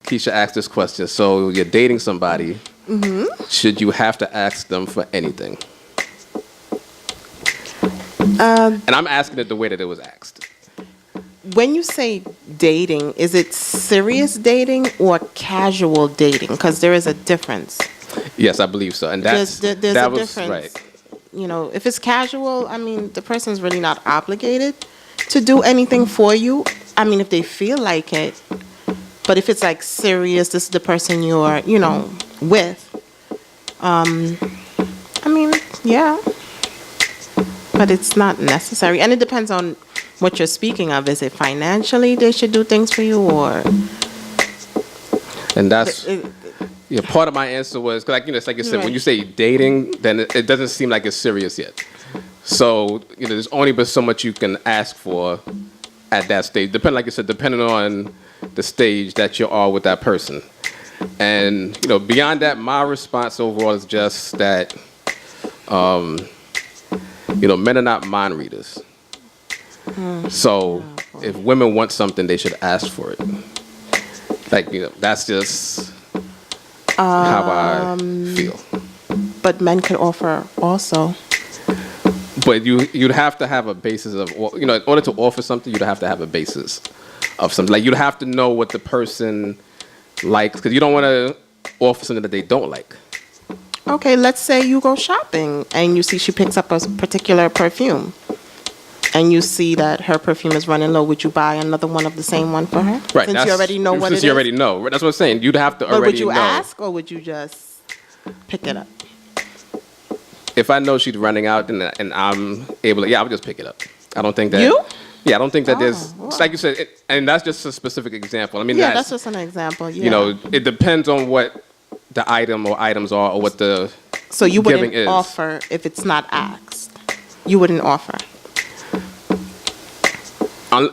Keisha asked this question. So you're dating somebody. Should you have to ask them for anything? And I'm asking it the way that it was asked. When you say dating, is it serious dating or casual dating? Because there is a difference. Yes, I believe so. And that's, There's that a was difference. right. You know, if it's casual, I mean, the person's really not obligated to do anything for you. I mean, if they feel like it. But if it's like serious, this is the person you're, you know, with. I mean, yeah. But it's not necessary. And it depends on what you're speaking of. Is it financially they should do things for you, or? And that's yeah. Part of my answer was because, like, you know, it's like you said, when you say dating, then it doesn't seem like it's serious yet. So you know, there's only but so much you can ask for at that stage. Like you said, depending on the stage that you are with that person. And you know, beyond that, my response overall is just that, you know, men are not mind readers. So if women want something, they should ask for it. Like, you know, that's just how I feel. But men could offer also. But you'd have to have a basis of, you know, in order to offer something, you'd have to have a basis of something. Like, you'd have to know what the person likes, because you don't want to offer something that they don't like. Okay, let's say you go shopping and you see she picks up a particular perfume. And you see that her perfume is running low. Would you buy another one of the same one for her? Right. Since you already know what it is? Since you already know. That's what I'm saying. You'd have to but already know. would you ask, or would you just pick it up? If I know she's running out and I'm able to, I would just pick it up. I don't think that... You? Yeah, I don't think that there's... Wow. It's like you said, and that's just a specific example. I mean, Yeah, that's just an example, yeah. You know, it depends on what the item or items are, or what the So you giving wouldn't is. offer if it's not asked? You wouldn't offer?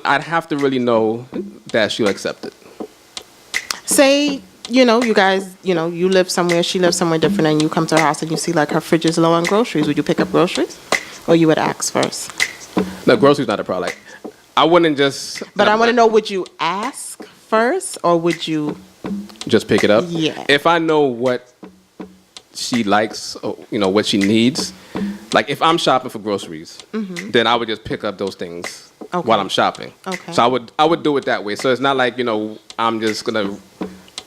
I'd have to really know that she'll accept it. Say, you know, you guys, you know, you live somewhere, she lives somewhere different, and you come to her house and you see like her fridge is low on groceries. Would you pick up groceries? Or you would ask first? No, groceries not a problem. Like, I wouldn't just... But I want to know, would you ask first, or would you... Just pick it up? Yeah. If I know what she likes, or, you know, what she needs, like if I'm shopping for groceries, then I would just pick up those things while I'm shopping. Okay. So I would do it that way. So it's not like, you know, I'm just gonna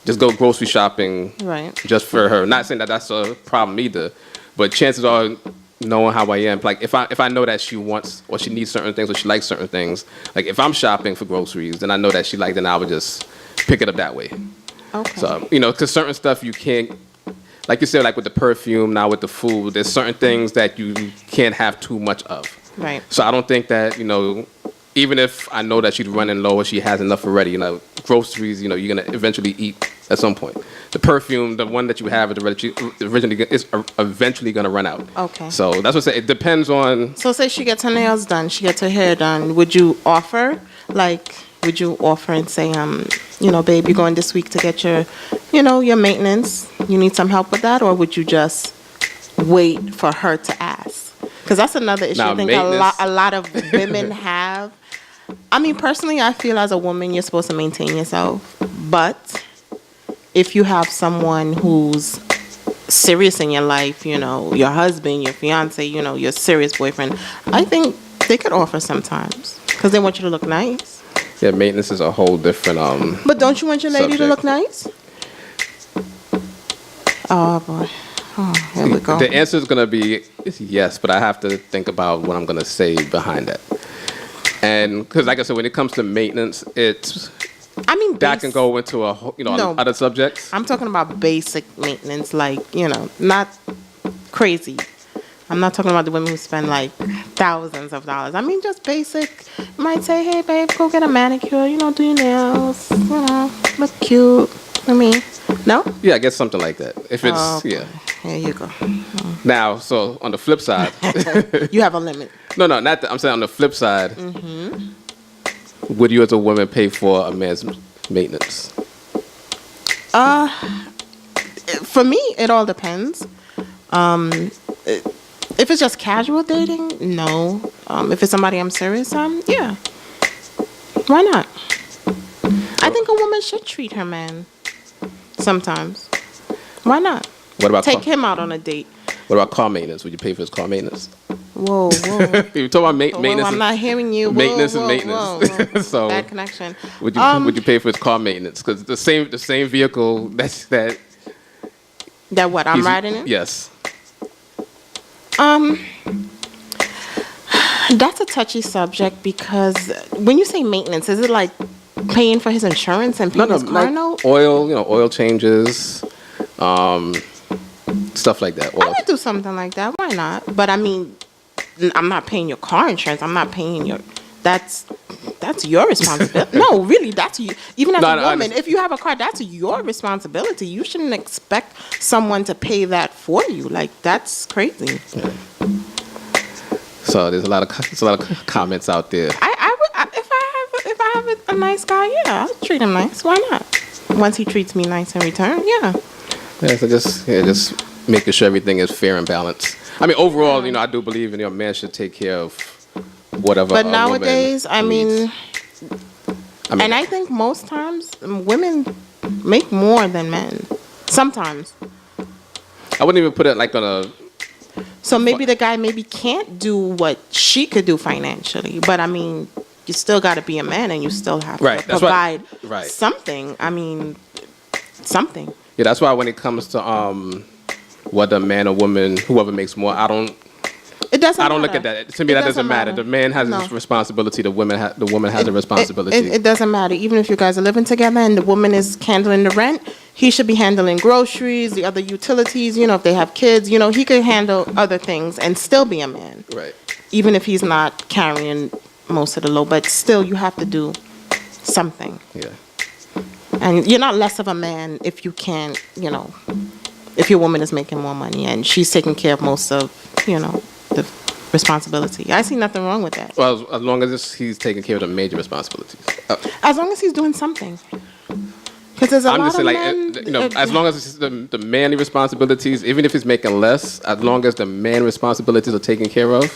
just go grocery shopping just for her. Not saying that that's a problem either, but chances are, knowing how I am, like if I know that she wants or she needs certain things or she likes certain things, like if I'm shopping for groceries, then I know that she likes, then I would just pick it up that way. Okay. So, you know, because certain stuff you can't, like you said, like with the perfume, now with the food, there's certain things that you can't have too much of. Right. So I don't think that, you know, even if I know that she's running low or she has enough already, you know, groceries, you know, you're going to eventually eat at some point. The perfume, the one that you have is eventually going to run out. Okay. So that's what I say. It depends on... So say she gets her nails done, she gets her hair done. Would you offer? Like, would you offer and say, you know, babe, you're going this week to get your, you know, your maintenance. You need some help with that? Or would you just wait for her to ask? Because that's another issue Now, I think a lot of women have. I mean, personally, I feel as a woman, you're supposed to maintain yourself. But if you have someone who's serious in your life, you know, your husband, your fiance, you know, your serious boyfriend, I think they could offer sometimes because they want you to look nice. Yeah, maintenance is a whole different But don't you want your lady subject. to look nice? Oh, boy. Oh, here we go. The answer is going to be yes, but I have to think about what I'm going to say behind that. And because, like I said, when it comes to maintenance, it's... I mean, that can go into a whole, you know, other subjects. I'm talking about basic maintenance, like, you know, not crazy. I'm not talking about the women who spend like thousands of dollars. I mean, just basic. You might say, hey, babe, go get a manicure, you know, do your nails, you know, look cute. I mean, no? Yeah, I guess something like that. If it's, yeah. Here you go. Now, so on the flip side. You have a limit. No, not that. I'm saying on the flip side. Would you as a woman pay for a man's maintenance? For me, it all depends. If it's just casual dating, no. If it's somebody I'm serious on, yeah. Why not? I think a woman should treat her man Sometimes. Why not? What about Take him out on a date. What about car maintenance? Would you pay for his car maintenance? Whoa, whoa. You talk about Whoa, maintenance. I'm not hearing you. Whoa, Maintenance whoa, is maintenance. whoa, whoa. So bad connection. would you pay for his car maintenance? Because the same vehicle that That what I'm he's- riding in? Yes. That's a touchy subject because when you say maintenance, is it like paying for his insurance and paying his car like note? oil. Oil changes, stuff like that. I Oil. would do something like that. Why not? But I mean, I'm not paying your car insurance. I'm not paying your. That's your responsibility. No, really, that's you. Even as No, a no, I woman, if you have a car, that's your responsibility. You shouldn't expect someone to pay that for you. Like that's crazy. So there's a lot of comments out there. I would if I have a nice guy, yeah, I'll treat him nice. Why not? Once he treats me nice in return, yeah. Yeah, so just making sure everything is fair and balanced. I mean, overall, I do believe a man should take care of whatever. But a nowadays, woman I mean, needs. and I think most times women make more than men. Sometimes. I wouldn't even put it like on a. So maybe the guy can't do what she could do financially, but I mean, you still got to be a man and you still have Right, to that's why- provide right. something. I mean, something. Yeah, that's why when it comes to whether a man or woman, whoever makes more, I don't It doesn't. I don't look matter. at that. To me, It that doesn't matter. The man has No. his responsibility. The woman has a responsibility. It doesn't matter. Even if you guys are living together and the woman is handling the rent, he should be handling groceries, the other utilities. If they have kids, he could handle other things and still be a man. Right. Even if he's not carrying most of the load, but still you have to do something. Yeah. And you're not less of a man if you can't, if your woman is making more money and she's taking care of most of, the responsibility. I see nothing wrong with that. Well, as long as he's taking care of the major responsibilities. As long as he's doing something. Because there's a I'm lot just of saying, men. as long as it's the manly responsibilities, even if he's making less, as long as the man responsibilities are taken care of,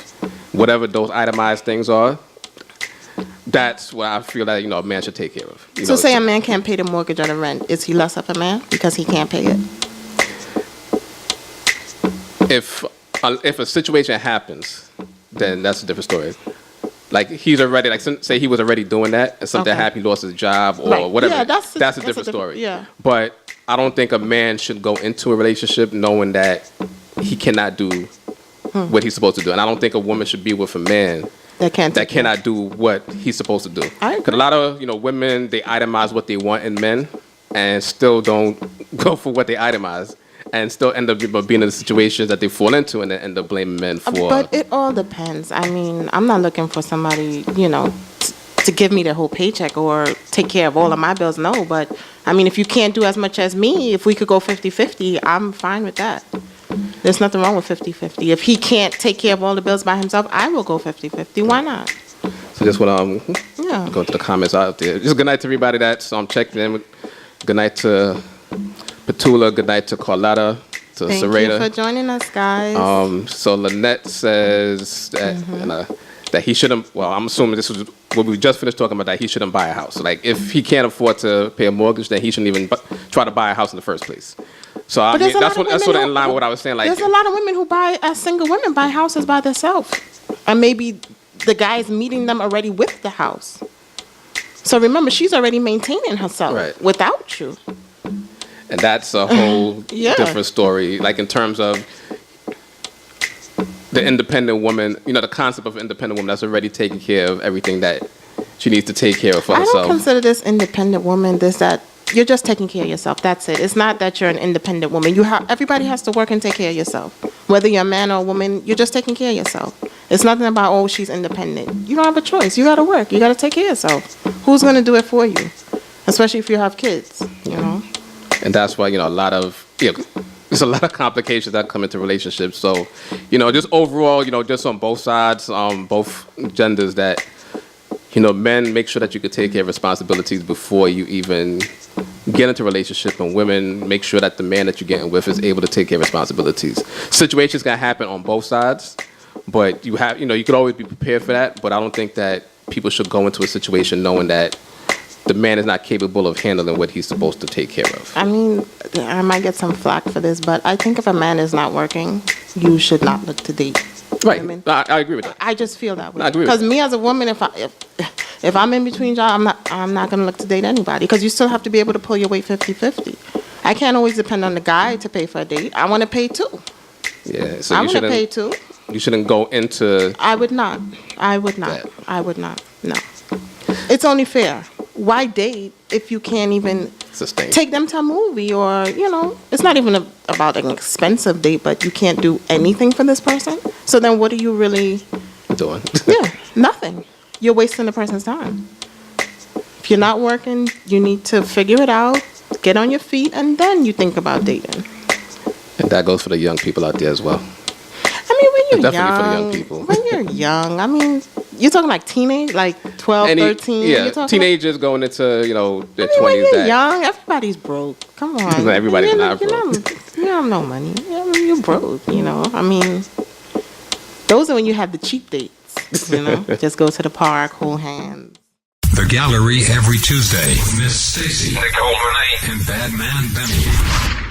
whatever those itemized things are, that's what I feel that a man should take care of. So say a man can't pay the mortgage or the rent, is he less of a man because he can't pay it? If a situation happens, then that's a different story. Like he's already, say he was already doing that, and something Okay. happened, he lost his job or Right. whatever. Yeah, that's a different story. Yeah. But I don't think a man should go into a relationship knowing that he cannot do what he's supposed to do, and I don't think a woman should be with a man That can't. that cannot do what he's supposed to do. I agree. Because a lot of women, they itemize what they want in men, and still don't go for what they itemize, and still end up being in the situations that they fall into, and then end up blaming men for. But it all depends. I mean, I'm not looking for somebody, to give me the whole paycheck or take care of all of my bills. No, but I mean, if you can't do as much as me, if we could go 50-50, I'm fine with that. There's nothing wrong with 50-50. If he can't take care of all the bills by himself, I will go 50-50. Why not? So just want to Yeah. go to the comments out there. Just good night to everybody that's checking in. Good night to Petula. Good night to Carlotta. To Thank Sarita. you for joining us, guys. So Lynette says that that he shouldn't. Well, I'm assuming this was what we just finished talking about. That he shouldn't buy a house. Like if he can't afford to pay a mortgage, then he shouldn't even try to buy a house in the first place. So I But mean, there's a that's lot of sort of women in line who- with what I was saying. Like There's a lot of women who as single women, buy houses by themselves. And maybe the guy's meeting them already with the house. So remember, she's already maintaining herself Right. without you. and that's a whole Yeah. different story. Like in terms of the independent woman, the concept of independent woman that's already taking care of everything that she needs to take care of for I don't herself. consider this independent woman. That you're just taking care of yourself. That's it. It's not that you're an independent woman. Everybody has to work and take care of yourself. Whether you're a man or a woman, you're just taking care of yourself. It's nothing about she's independent. You don't have a choice. You got to work. You got to take care of yourself. Who's going to do it for you? Especially if you have kids. And that's why, a lot of, there's a lot of complications that come into relationships. So, just overall, just on both sides, both genders, that, men, make sure that you can take care of responsibilities before you even get into a relationship, and women, make sure that the man that you're getting with is able to take care of responsibilities. Situations can happen on both sides, but you could always be prepared for that. But I don't think that people should go into a situation knowing that the man is not capable of handling what he's supposed to take care of. I mean, I might get some flack for this, but I think if a man is not working, you should not look to date. Right. I mean, I agree with that. I just feel that way. I agree with Because that. me as a woman, if I'm in between jobs, I'm not gonna look to date anybody. Because you still have to be able to pull your weight 50-50. I can't always depend on the guy to pay for a date. I want to pay too. Yeah. So I you want to pay shouldn't. too. You shouldn't go into. I would not. I would not. That. I would not. No. It's only fair. Why date if you can't even Sustain. take them to a movie or, it's not even about an expensive date, but you can't do anything for this person? So then what are you really, Doing. yeah, nothing. You're wasting the person's time. If you're not working, you need to figure it out, get on your feet, and then you think about dating. And that goes for the young people out there as well. I mean, when you're Definitely for the young young, people. when you're young, I mean, you're talking like teenage, like 12, 13. Yeah, you're talking teenagers going into their I mean, 20s. when you're That young, everybody's broke. Come on. Everybody's not broke. You don't have no money. You're broke, I mean, those are when you have the cheap dates, Just go to the park, hold hands. The Gallery every Tuesday. Miss Stacy, Nicole Renee, and Badman Benny.